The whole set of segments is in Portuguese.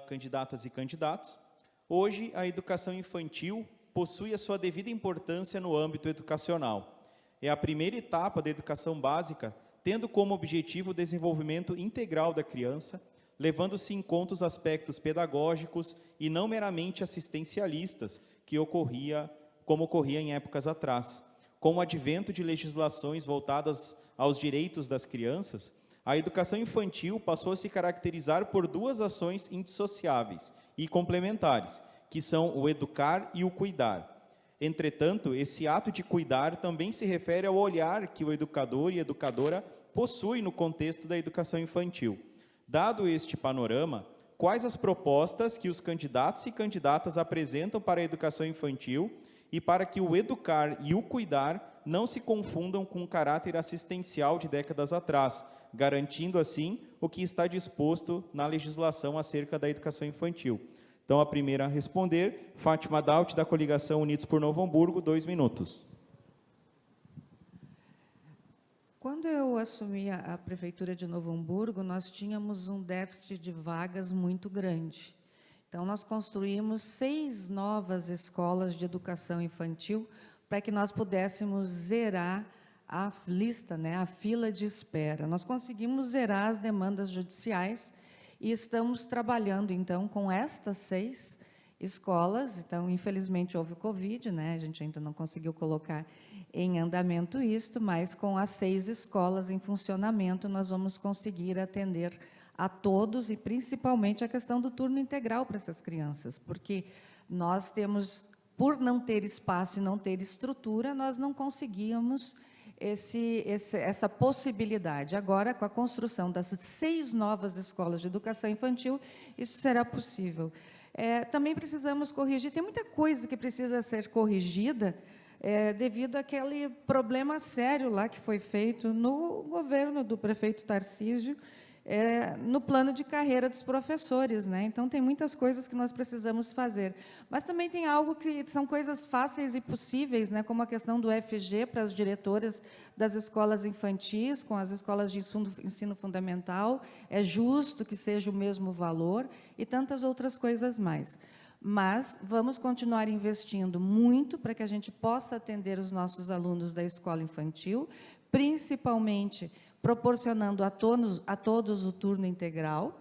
candidatas e candidatos. Hoje, a educação infantil possui a sua devida importância no âmbito educacional. É a primeira etapa da educação básica, tendo como objetivo o desenvolvimento integral da criança, levando-se em conta os aspectos pedagógicos e não meramente assistencialistas, como ocorria em épocas atrás. Com o advento de legislações voltadas aos direitos das crianças, a educação infantil passou a se caracterizar por duas ações indissociáveis e complementares, que são o educar e o cuidar. Entretanto, esse ato de cuidar também se refere ao olhar que o educador e educadora possuem no contexto da educação infantil. Dado este panorama, quais as propostas que os candidatos e candidatas apresentam para a educação infantil e para que o educar e o cuidar não se confundam com o caráter assistencial de décadas atrás, garantindo, assim, o que está disposto na legislação acerca da educação infantil? Então, a primeira a responder, Fátima Daut, da coligação Unidos por Novo Hamburgo, 2 minutos. Quando eu assumi a Prefeitura de Novo Hamburgo, nós tínhamos um déficit de vagas muito grande. Então, nós construímos 6 novas escolas de educação infantil para que nós pudéssemos zerar a lista, a fila de espera. Nós conseguimos zerar as demandas judiciais e estamos trabalhando, então, com estas 6 escolas. Então, infelizmente, houve o Covid, a gente ainda não conseguiu colocar em andamento isto, mas com as 6 escolas em funcionamento, nós vamos conseguir atender a todos e principalmente a questão do turno integral para essas crianças, porque nós temos, por não ter espaço e não ter estrutura, nós não conseguíamos essa possibilidade. Agora, com a construção das 6 novas escolas de educação infantil, isso será possível. Também precisamos corrigir, tem muita coisa que precisa ser corrigida, devido àquele problema sério lá que foi feito no governo do prefeito Tarcísio, no plano de carreira dos professores. Então, tem muitas coisas que nós precisamos fazer. Mas também tem algo que são coisas fáceis e possíveis, como a questão do FG para as diretoras das escolas infantis, com as escolas de ensino fundamental, é justo que seja o mesmo valor, e tantas outras coisas mais. Mas vamos continuar investindo muito para que a gente possa atender os nossos alunos da escola infantil, principalmente proporcionando a todos o turno integral,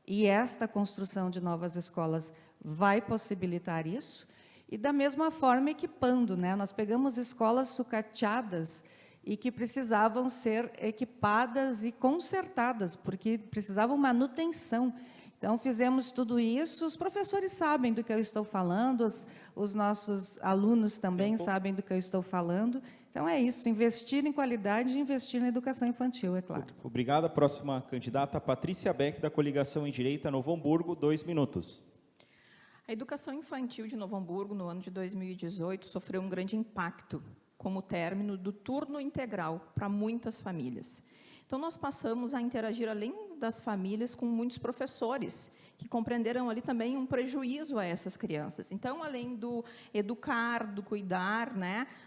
e esta construção de novas escolas vai possibilitar isso, e da mesma forma equipando. Nós pegamos escolas sucateadas e que precisavam ser equipadas e consertadas, porque precisavam manutenção. Então, fizemos tudo isso, os professores sabem do que eu estou falando, os nossos alunos também sabem do que eu estou falando. Então, é isso, investir em qualidade e investir na educação infantil, é claro. Obrigada. Próxima candidata, Patrícia Beck, da coligação Em Direita, Novo Hamburgo, 2 minutos. A educação infantil de Novo Hamburgo, no ano de 2018, sofreu um grande impacto, como término do turno integral para muitas famílias. Então, nós passamos a interagir, além das famílias, com muitos professores, que compreenderam ali também um prejuízo a essas crianças. Então, além do educar, do cuidar,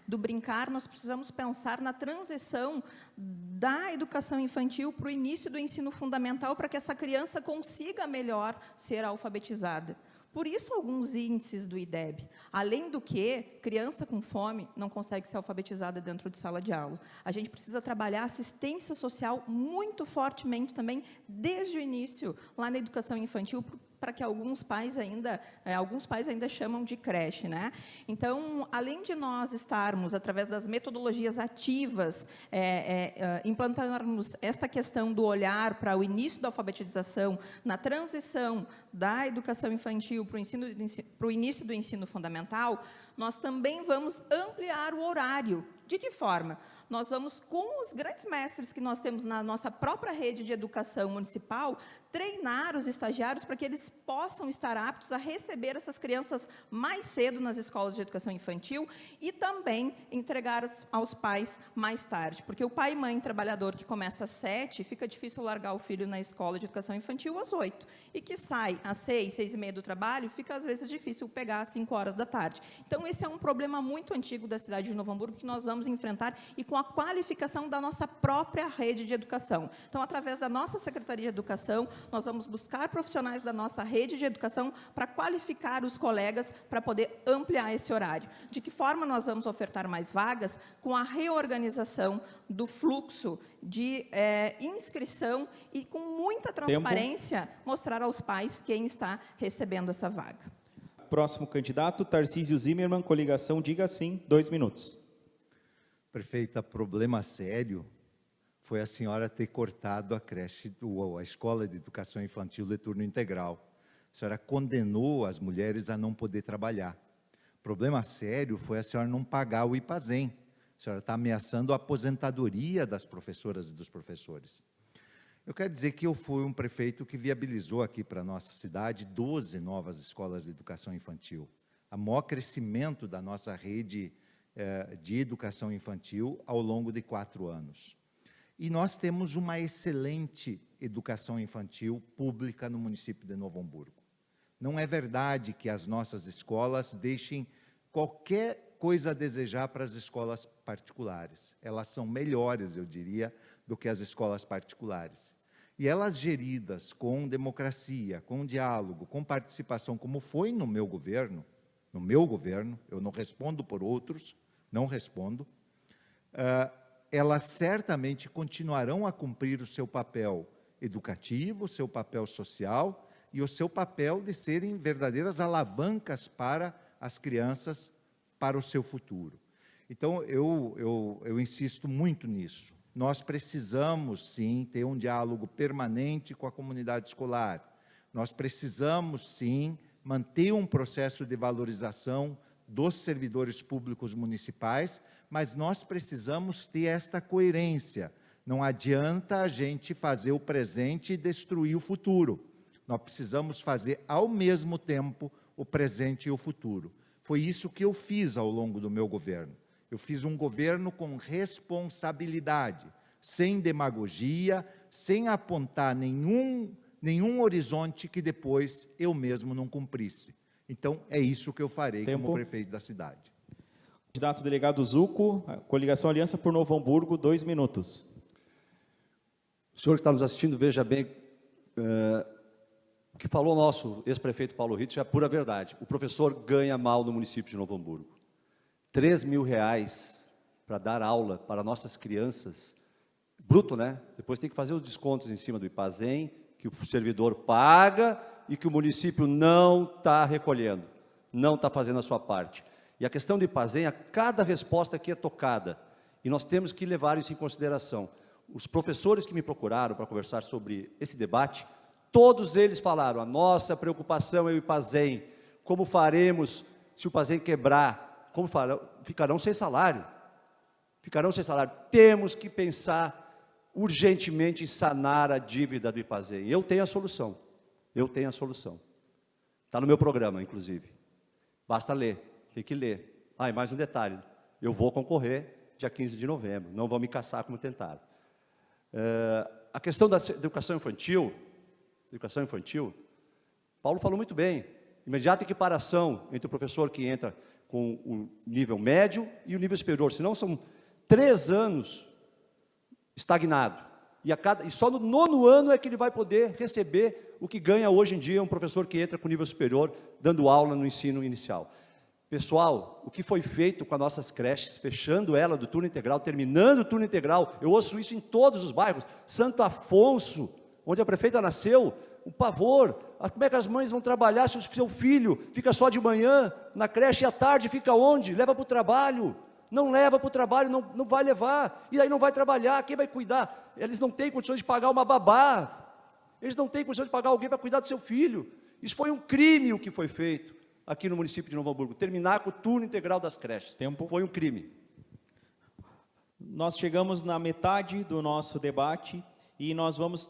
do brincar, nós precisamos pensar na transição da educação infantil para o início do ensino fundamental, para que essa criança consiga melhor ser alfabetizada. Por isso, alguns índices do IDEB. Além do que, criança com fome não consegue ser alfabetizada dentro de sala de aula. A gente precisa trabalhar assistência social muito fortemente também, desde o início, lá na educação infantil, para que alguns pais ainda chamam de creche. Então, além de nós estarmos, através das metodologias ativas, implantarmos esta questão do olhar para o início da alfabetização, na transição da educação infantil para o início do ensino fundamental, nós também vamos ampliar o horário. De que forma? Nós vamos, com os grandes mestres que nós temos na nossa própria rede de educação municipal, treinar os estagiários para que eles possam estar aptos a receber essas crianças mais cedo nas escolas de educação infantil e também entregar aos pais mais tarde. Porque o pai e mãe trabalhador que começa às 7, fica difícil largar o filho na escola de educação infantil às 8. E que sai às 6, 6h30 do trabalho, fica às vezes difícil pegar às 5 horas da tarde. Então, esse é um problema muito antigo da cidade de Novo Hamburgo que nós vamos enfrentar e com a qualificação da nossa própria rede de educação. Então, através da nossa Secretaria de Educação, nós vamos buscar profissionais da nossa rede de educação para qualificar os colegas para poder ampliar esse horário. De que forma nós vamos ofertar mais vagas? Com a reorganização do fluxo de inscrição e, com muita transparência, mostrar aos pais quem está recebendo essa vaga. Próximo candidato, Tarcísio Zimmermann, coligação Diga Sim, 2 minutos. Prefeita, problema sério foi a senhora ter cortado a creche, a escola de educação infantil de turno integral. A senhora condenou as mulheres a não poder trabalhar. Problema sério foi a senhora não pagar o IPAZEM. A senhora está ameaçando a aposentadoria das professoras e dos professores. Eu quero dizer que eu fui um prefeito que viabilizou aqui para a nossa cidade 12 novas escolas de educação infantil. O maior crescimento da nossa rede de educação infantil ao longo de 4 anos. E nós temos uma excelente educação infantil pública no município de Novo Hamburgo. Não é verdade que as nossas escolas deixem qualquer coisa a desejar para as escolas particulares. Elas são melhores, eu diria, do que as escolas particulares. E elas geridas com democracia, com diálogo, com participação, como foi no meu governo, eu não respondo por outros, não respondo, elas certamente continuarão a cumprir o seu papel educativo, o seu papel social e o seu papel de serem verdadeiras alavancas para as crianças, para o seu futuro. Então, eu insisto muito nisso. Nós precisamos, sim, ter um diálogo permanente com a comunidade escolar. Nós precisamos, sim, manter um processo de valorização dos servidores públicos municipais, mas nós precisamos ter esta coerência. Não adianta a gente fazer o presente e destruir o futuro. Nós precisamos fazer, ao mesmo tempo, o presente e o futuro. Foi isso que eu fiz ao longo do meu governo. Eu fiz um governo com responsabilidade, sem demagogia, sem apontar nenhum horizonte que depois eu mesmo não cumprisse. Então, é isso que eu farei como prefeito da cidade. Candidato delegado Zucco, coligação Aliança por Novo Hamburgo, 2 minutos. O senhor que está nos assistindo, veja bem, o que falou o nosso ex-prefeito Paulo Ritz é a pura verdade. O professor ganha mal no município de Novo Hamburgo. R$3.000 para dar aula para nossas crianças, bruto, né? Depois tem que fazer os descontos em cima do IPAZEM, que o servidor paga e que o município não está recolhendo, não está fazendo a sua parte. E a questão do IPAZEM, a cada resposta aqui é tocada, e nós temos que levar isso em consideração. Os professores que me procuraram para conversar sobre esse debate, todos eles falaram, a nossa preocupação é o IPAZEM, como faremos se o IPAZEM quebrar, como farão? Ficarão sem salário, temos que pensar urgentemente em sanar a dívida do IPAZEM. Eu tenho a solução, está no meu programa, inclusive, basta ler, tem que ler. E mais um detalhe, eu vou concorrer dia 15 de novembro, não vão me caçar como tentaram. A questão da educação infantil, Paulo falou muito bem, imediata equiparação entre o professor que entra com o nível médio e o nível superior, senão são 3 anos estagnado, e só no 9º ano é que ele vai poder receber o que ganha hoje em dia um professor que entra com nível superior, dando aula no ensino inicial. Pessoal, o que foi feito com as nossas creches, fechando ela do turno integral, terminando o turno integral, eu ouço isso em todos os bairros, Santo Afonso, onde a prefeita nasceu, um pavor, como é que as mães vão trabalhar se o seu filho fica só de manhã na creche e à tarde fica onde? Leva para o trabalho, não leva para o trabalho, não vai levar, e aí não vai trabalhar, quem vai cuidar? Eles não têm condições de pagar uma babá, eles não têm condições de pagar alguém para cuidar do seu filho, isso foi um crime o que foi feito aqui no município de Novo Hamburgo, terminar com o turno integral das creches, foi um crime. Nós chegamos na metade do nosso debate, e nós vamos